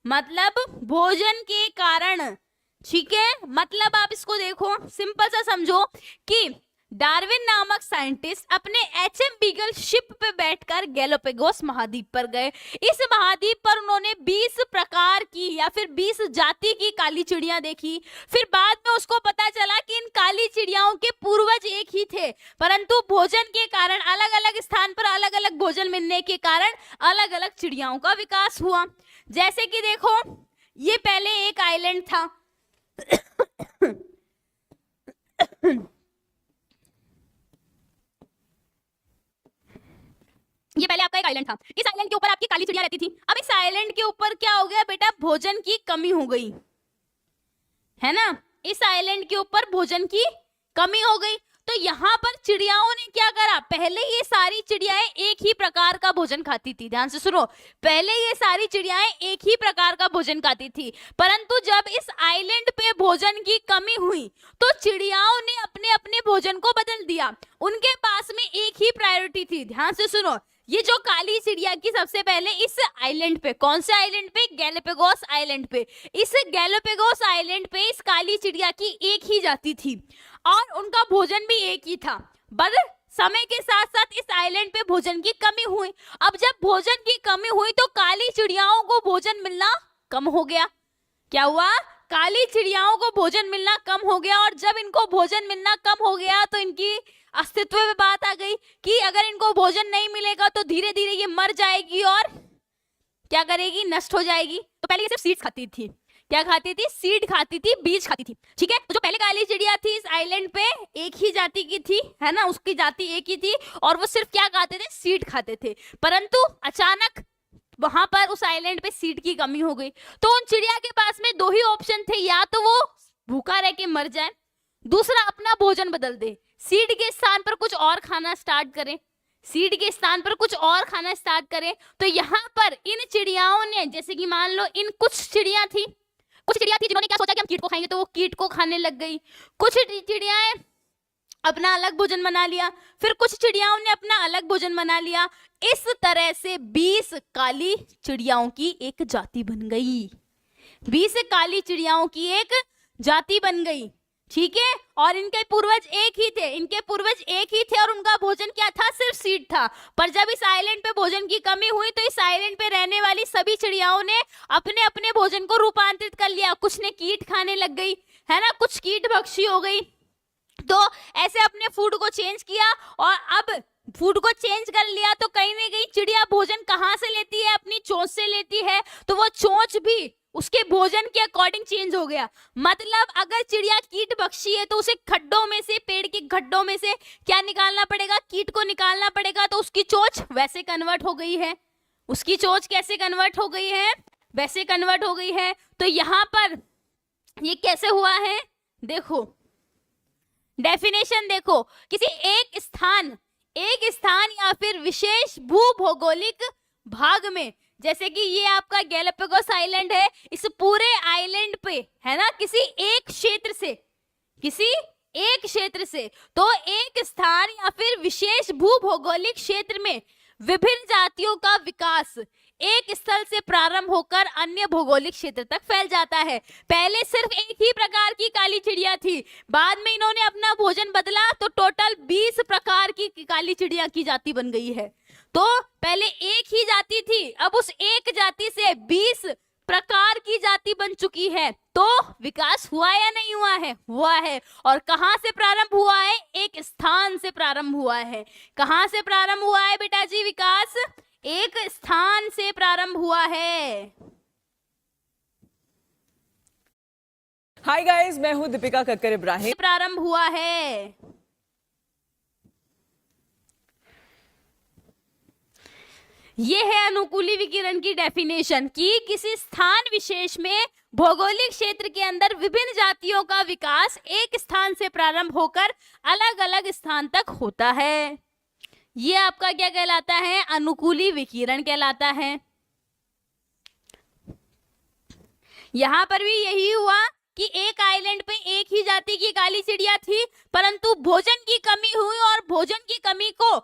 मतलब भोजन के कारण। ठीक है, मतलब आप इसको देखो, सिंपल सा समझो कि डार्विन नामक साइंटिस्ट अपने एचएम बीगल शिप पे बैठकर गैलापागोस महाद्वीप पर गए। इस महाद्वीप पर उन्होंने 20 प्रकार की या फिर 20 जाति की काली चिड़ियां देखी। फिर बाद में उसको पता चला कि इन काली चिड़ियाओं के पूर्वज एक ही थे, परंतु भोजन के कारण अलग अलग स्थान पर अलग अलग भोजन मिलने के कारण अलग अलग चिड़ियाओं का विकास हुआ। जैसे कि देखो, ये पहले एक आइलैंड था। ये पहले आपका एक आइलैंड था। इस आइलैंड के ऊपर आपकी काली चिड़िया रहती थी। अब इस आइलैंड के ऊपर क्या हो गया बेटा, भोजन की कमी हो गई, है ना। इस आइलैंड के ऊपर भोजन की कमी हो गई, तो यहाँ पर चिड़ियाओं ने क्या करा, पहले ये सारी चिड़ियाएं एक ही प्रकार का भोजन खाती थी। ध्यान से सुनो, पहले ये सारी चिड़ियाएं एक ही प्रकार का भोजन खाती थी, परंतु जब इस आइलैंड पे भोजन की कमी हुई तो चिड़ियाओं ने अपने अपने भोजन को बदल दिया। उनके पास में एक ही प्रायोरिटी थी। ध्यान से सुनो, ये जो काली चिड़िया की सबसे पहले इस आइलैंड पे, कौन से आइलैंड पे, गैलापागोस आइलैंड पे, इस गैलापागोस आइलैंड पे इस काली चिड़िया की एक ही जाति थी और उनका भोजन भी एक ही था। पर समय के साथ साथ इस आइलैंड पे भोजन की कमी हुई। अब जब भोजन की कमी हुई तो काली चिड़ियाओं को भोजन मिलना कम हो गया। क्या हुआ, काली चिड़ियाओं को भोजन मिलना कम हो गया, और जब इनको भोजन मिलना कम हो गया तो इनकी अस्तित्व में बात आ गई कि अगर इनको भोजन नहीं मिलेगा तो धीरे धीरे ये मर जाएगी और क्या करेगी, नष्ट हो जाएगी। तो पहले ये सिर्फ सीड्स खाती थी। क्या खाती थी, सीड खाती थी, बीज खाती थी। ठीक है, तो जो पहले काली चिड़िया थी इस आइलैंड पे एक ही जाति की थी, है ना, उसकी जाति एक ही थी और वो सिर्फ क्या खाते थे, सीड खाते थे। परंतु अचानक वहां पर उस आइलैंड पे सीड की कमी हो गई, तो उन चिड़िया के पास में दो ही ऑप्शन थे, या तो वो भूखा रह के मर जाए, दूसरा अपना भोजन बदल दे, सीड के स्थान पर कुछ और खाना स्टार्ट करें, सीड के स्थान पर कुछ और खाना स्टार्ट करें। तो यहाँ पर इन चिड़ियाओं ने, जैसे कि मान लो इन कुछ चिड़िया थी जिन्होंने क्या सोचा कि हम कीट को खाएंगे, तो वो कीट को खाने लग गई। कुछ चिड़ियाएं अपना अलग भोजन बना लिया, फिर कुछ चिड़ियाओं ने अपना अलग भोजन बना लिया। इस तरह से 20 काली चिड़ियाओं की एक जाति बन गई। 20 काली चिड़ियाओं की एक जाति बन गई। ठीक है, और इनके पूर्वज एक ही थे, और उनका भोजन क्या था, सिर्फ सीड था। पर जब इस आइलैंड पे भोजन की कमी हुई तो इस आइलैंड पे रहने वाली सभी चिड़ियाओं ने अपने अपने भोजन को रूपांतरित कर लिया। कुछ ने कीट खाने लग गई, है ना, कुछ कीट भक्षी हो गई। तो ऐसे अपने फूड को चेंज किया, और अब फूड को चेंज कर लिया तो कहीं ना कहीं चिड़िया भोजन कहाँ से लेती है, अपनी चोंच से लेती है, तो वो चोंच भी उसके भोजन के अकॉर्डिंग चेंज हो गया। मतलब अगर चिड़िया कीट भक्षी है तो उसे खड्डों में से, पेड़ के गड्ढों में से क्या निकालना पड़ेगा, कीट को निकालना पड़ेगा, तो उसकी चोंच वैसे कन्वर्ट हो गई है। उसकी चोंच कैसे कन्वर्ट हो गई है, वैसे कन्वर्ट हो गई है। तो यहाँ पर ये कैसे हुआ है, देखो डेफिनेशन देखो, किसी एक स्थान या फिर विशेष भूभौगोलिक भाग में, जैसे कि ये आपका गैलापागोस आइलैंड है, इस पूरे आइलैंड पे, है ना, किसी एक क्षेत्र से तो एक स्थान या फिर विशेष भूभौगोलिक क्षेत्र में विभिन्न जातियों का विकास एक स्थल से प्रारंभ होकर अन्य भौगोलिक क्षेत्र तक फैल जाता है। पहले सिर्फ एक ही प्रकार की काली चिड़िया थी, बाद में इन्होंने अपना भोजन बदला तो टोटल 20 प्रकार की काली चिड़िया की जाति बन गई है। तो पहले एक ही जाति थी, अब उस एक जाति से 20 प्रकार की जाति बन चुकी है। तो विकास हुआ या नहीं हुआ है, हुआ है। और कहां से प्रारंभ हुआ है, एक स्थान से प्रारंभ हुआ है। कहां से प्रारंभ हुआ है बेटा जी विकास, एक स्थान से प्रारंभ हुआ है। हाय गाइस, मैं हूं दीपिका कक्कर इब्राहिम। प्रारंभ हुआ है। ये है अनुकूली विकिरण की डेफिनेशन कि किसी स्थान विशेष में भौगोलिक क्षेत्र के अंदर विभिन्न जातियों का विकास एक स्थान से प्रारंभ होकर अलग अलग स्थान तक होता है। ये आपका क्या कहलाता है, अनुकूली विकिरण कहलाता है। यहां पर भी यही हुआ कि एक आइलैंड पे एक ही जाति की काली चिड़िया थी, परंतु भोजन की कमी हुई और भोजन की कमी को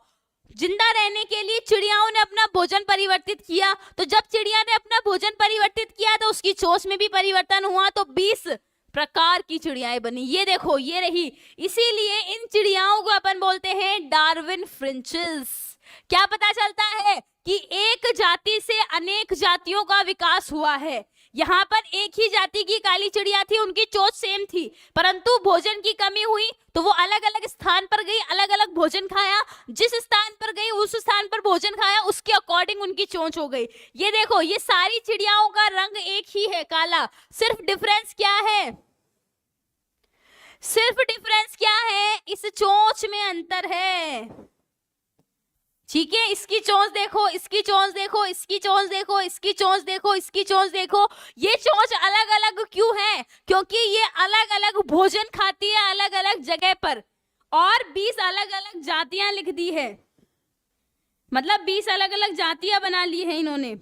जिंदा रहने के लिए चिड़ियाओं ने अपना भोजन परिवर्तित किया। तो जब चिड़िया ने अपना भोजन परिवर्तित किया तो उसकी चोंच में भी परिवर्तन हुआ, तो 20 प्रकार की चिड़ियाएं बनी। ये देखो, ये रही। इसीलिए इन चिड़ियाओं को अपन बोलते हैं डार्विन फ्रिंचेस। क्या पता चलता है कि एक जाति से अनेक जातियों का विकास हुआ है। यहाँ पर एक ही जाति की काली चिड़िया थी, उनकी चोंच सेम थी, परंतु भोजन की कमी हुई तो वो अलग अलग स्थान पर गई, अलग अलग भोजन खाया। जिस स्थान पर गई उस स्थान पर भोजन खाया, उसके अकॉर्डिंग उनकी चोंच हो गई। ये देखो, ये सारी चिड़ियाओं का रंग एक ही है, काला। सिर्फ डिफरेंस क्या है? सिर्फ डिफरेंस क्या है? इस चोंच में अंतर है। ठीक है, इसकी चोंच देखो, इसकी चोंच देखो, इसकी चोंच देखो, इसकी चोंच देखो, इसकी चोंच देखो। ये चोंच अलग अलग क्यों है? क्योंकि ये अलग अलग भोजन खाती है अलग अलग जगह पर, और 20 अलग अलग जातियां लिख दी है। मतलब 20 अलग अलग जातियां बना ली है इन्होंने।